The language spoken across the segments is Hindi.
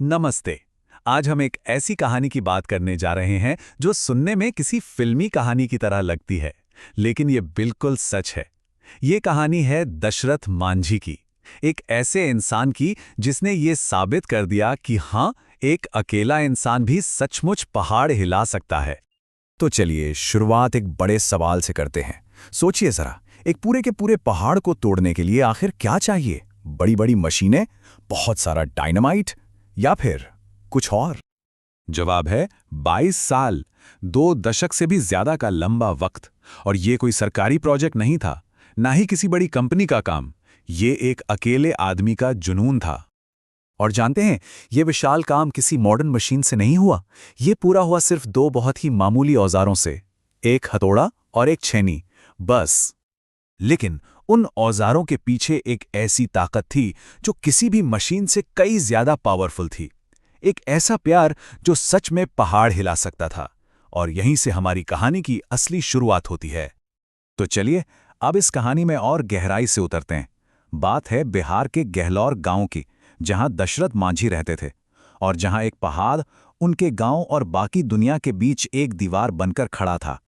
नमस्ते। आज हम एक ऐसी कहानी की बात करने जा रहे हैं जो सुनने में किसी फिल्मी कहानी की तरह लगती है, लेकिन ये बिल्कुल सच है। ये कहानी है दशरथ मांझी की, एक ऐसे इंसान की जिसने ये साबित कर दिया कि हाँ, एक अकेला इंसान भी सचमुच पहाड़ हिला सकता है। तो चलिए शुरुआत एक बड़े सवाल से करते हैं। सोचिए जरा, एक पूरे के पूरे पहाड़ को तोड़ने के लिए आखिर क्या चाहिए? बड़ी बड़ी मशीनें, बहुत सारा डायनामाइट, या फिर कुछ और? जवाब है 22 साल, 2 दशक से भी ज्यादा का लंबा वक्त। और ये कोई सरकारी प्रोजेक्ट नहीं था, ना ही किसी बड़ी कंपनी का काम। ये एक अकेले आदमी का जुनून था। और जानते हैं, ये विशाल काम किसी मॉडर्न मशीन से नहीं हुआ। ये पूरा हुआ सिर्फ दो बहुत ही मामूली औजारों से, एक हथौड़ा और एक छेनी, बस। लेकिन उन औजारों के पीछे एक ऐसी ताकत थी जो किसी भी मशीन से कई ज्यादा पावरफुल थी। एक ऐसा प्यार जो सच में पहाड़ हिला सकता था। और यहीं से हमारी कहानी की असली शुरुआत होती है। तो चलिए अब इस कहानी में और गहराई से उतरते हैं। बात है बिहार के गहलौर गांव की, जहां दशरथ मांझी रहते थे और जहां एक पहाड़ उनके गांव और बाकी दुनिया के बीच एक दीवार बनकर खड़ा था।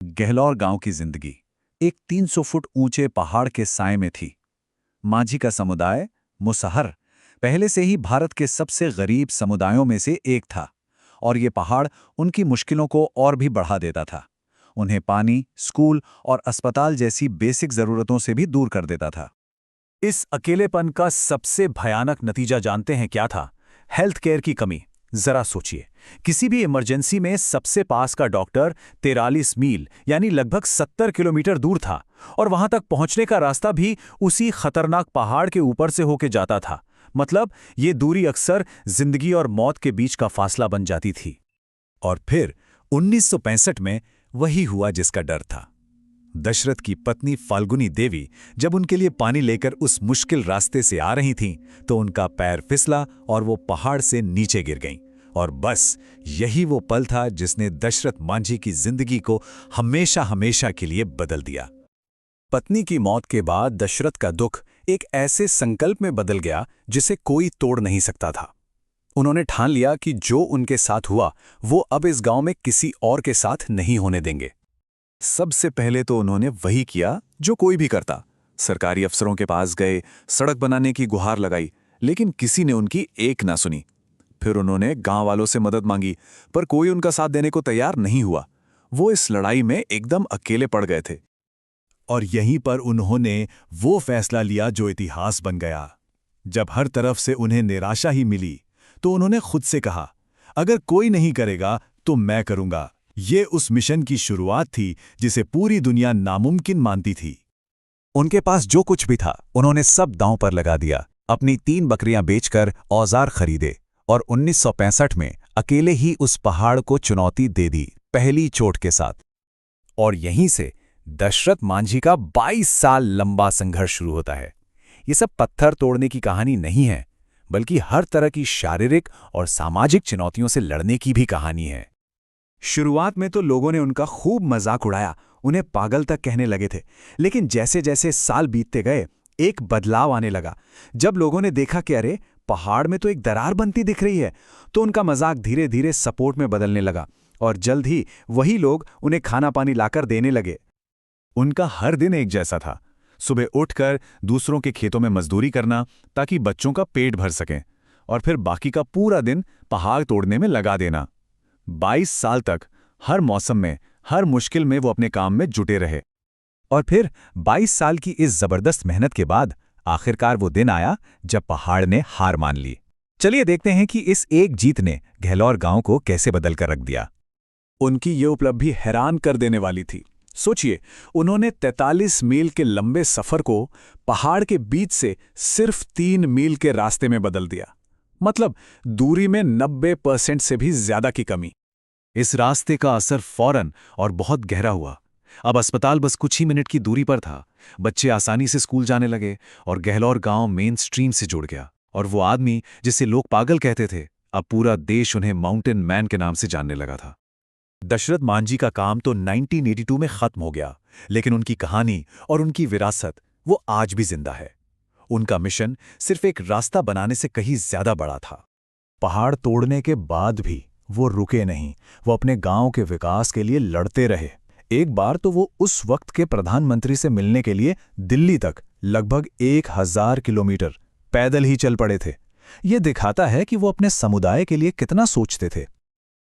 गहलौर गांव की जिंदगी एक 300 फुट ऊंचे पहाड़ के साए में थी। मांझी का समुदाय मुसहर पहले से ही भारत के सबसे गरीब समुदायों में से एक था, और ये पहाड़ उनकी मुश्किलों को और भी बढ़ा देता था। उन्हें पानी, स्कूल और अस्पताल जैसी बेसिक जरूरतों से भी दूर कर देता था। इस अकेलेपन का सबसे भयानक नतीजा जानते हैं क्या था? हेल्थ केयर की कमी। जरा सोचिए, किसी भी इमरजेंसी में सबसे पास का डॉक्टर 43 मील यानी लगभग 70 किलोमीटर दूर था, और वहां तक पहुंचने का रास्ता भी उसी खतरनाक पहाड़ के ऊपर से होके जाता था। मतलब ये दूरी अक्सर जिंदगी और मौत के बीच का फासला बन जाती थी। और फिर 1965 में वही हुआ जिसका डर था। दशरथ की पत्नी फाल्गुनी देवी जब उनके लिए पानी लेकर उस मुश्किल रास्ते से आ रही थीं, तो उनका पैर फिसला और वो पहाड़ से नीचे गिर गईं। और बस यही वो पल था जिसने दशरथ मांझी की जिंदगी को हमेशा हमेशा के लिए बदल दिया। पत्नी की मौत के बाद दशरथ का दुख एक ऐसे संकल्प में बदल गया जिसे कोई तोड़ नहीं सकता था। उन्होंने ठान लिया कि जो उनके साथ हुआ वो अब इस गांव में किसी और के साथ नहीं होने देंगे। सबसे पहले तो उन्होंने वही किया जो कोई भी करता। सरकारी अफसरों के पास गए, सड़क बनाने की गुहार लगाई, लेकिन किसी ने उनकी एक ना सुनी। फिर उन्होंने गांव वालों से मदद मांगी, पर कोई उनका साथ देने को तैयार नहीं हुआ। वो इस लड़ाई में एकदम अकेले पड़ गए थे। और यहीं पर उन्होंने वो फैसला लिया जो इतिहास बन गया। जब हर तरफ से उन्हें निराशा ही मिली, तो उन्होंने खुद से कहा, अगर कोई नहीं करेगा तो मैं करूंगा। ये उस मिशन की शुरुआत थी जिसे पूरी दुनिया नामुमकिन मानती थी। उनके पास जो कुछ भी था उन्होंने सब दांव पर लगा दिया। अपनी 3 बकरियां बेचकर औजार खरीदे और 1965 में अकेले ही उस पहाड़ को चुनौती दे दी, पहली चोट के साथ। और यहीं से दशरथ मांझी का 22 साल लंबा संघर्ष शुरू होता है। ये सब पत्थर तोड़ने की कहानी नहीं है, बल्कि हर तरह की शारीरिक और सामाजिक चुनौतियों से लड़ने की भी कहानी है। शुरुआत में तो लोगों ने उनका खूब मजाक उड़ाया, उन्हें पागल तक कहने लगे थे। लेकिन जैसे जैसे साल बीतते गए, एक बदलाव आने लगा। जब लोगों ने देखा कि अरे, पहाड़ में तो एक दरार बनती दिख रही है, तो उनका मजाक धीरे धीरे सपोर्ट में बदलने लगा। और जल्द ही वही लोग उन्हें खाना पानी लाकर देने लगे। उनका हर दिन एक जैसा था, सुबह उठकर दूसरों के खेतों में मजदूरी करना ताकि बच्चों का पेट भर सकें, और फिर बाकी का पूरा दिन पहाड़ तोड़ने में लगा देना। 22 साल तक हर मौसम में, हर मुश्किल में वो अपने काम में जुटे रहे। और फिर 22 साल की इस जबरदस्त मेहनत के बाद आखिरकार वो दिन आया जब पहाड़ ने हार मान ली। चलिए देखते हैं कि इस एक जीत ने गहलौर गांव को कैसे बदल कर रख दिया। उनकी ये उपलब्धि हैरान कर देने वाली थी। सोचिए, उन्होंने 43 मील के लंबे सफर को पहाड़ के बीच से सिर्फ 3 मील के रास्ते में बदल दिया। मतलब दूरी में 90% से भी ज्यादा की कमी। इस रास्ते का असर फौरन और बहुत गहरा हुआ। अब अस्पताल बस कुछ ही मिनट की दूरी पर था। बच्चे आसानी से स्कूल जाने लगे और गहलौर गांव मेन स्ट्रीम से जुड़ गया। और वो आदमी जिसे लोग पागल कहते थे, अब पूरा देश उन्हें माउंटेन मैन के नाम से जानने लगा था। दशरथ मांझी का काम तो 1982 में खत्म हो गया, लेकिन उनकी कहानी और उनकी विरासत वो आज भी जिंदा है। उनका मिशन सिर्फ एक रास्ता बनाने से कहीं ज्यादा बड़ा था। पहाड़ तोड़ने के बाद भी वो रुके नहीं, वो अपने गांव के विकास के लिए लड़ते रहे। एक बार तो वो उस वक्त के प्रधानमंत्री से मिलने के लिए दिल्ली तक लगभग 1000 किलोमीटर पैदल ही चल पड़े थे। ये दिखाता है कि वो अपने समुदाय के लिए कितना सोचते थे।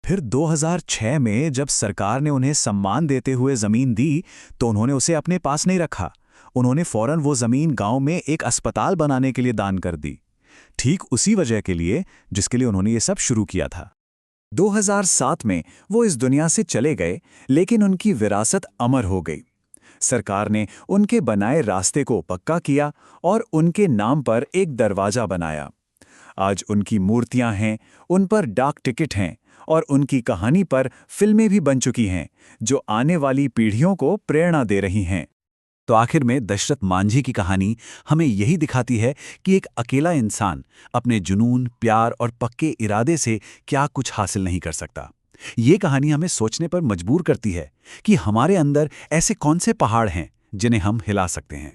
फिर 2006 में जब सरकार ने उन्हें सम्मान देते हुए जमीन दी, तो उन्होंने उसे अपने पास नहीं रखा। उन्होंने फौरन वो जमीन गांव में एक अस्पताल बनाने के लिए दान कर दी, ठीक उसी वजह के लिए जिसके लिए उन्होंने ये सब शुरू किया था। 2007 में वो इस दुनिया से चले गए, लेकिन उनकी विरासत अमर हो गई। सरकार ने उनके बनाए रास्ते को पक्का किया और उनके नाम पर एक दरवाजा बनाया। आज उनकी मूर्तियां हैं, उन पर डाक टिकट हैं और उनकी कहानी पर फिल्में भी बन चुकी हैं, जो आने वाली पीढ़ियों को प्रेरणा दे रही हैं। तो आखिर में दशरथ मांझी की कहानी हमें यही दिखाती है कि एक अकेला इंसान अपने जुनून, प्यार और पक्के इरादे से क्या कुछ हासिल नहीं कर सकता। ये कहानी हमें सोचने पर मजबूर करती है कि हमारे अंदर ऐसे कौन से पहाड़ हैं जिन्हें हम हिला सकते हैं।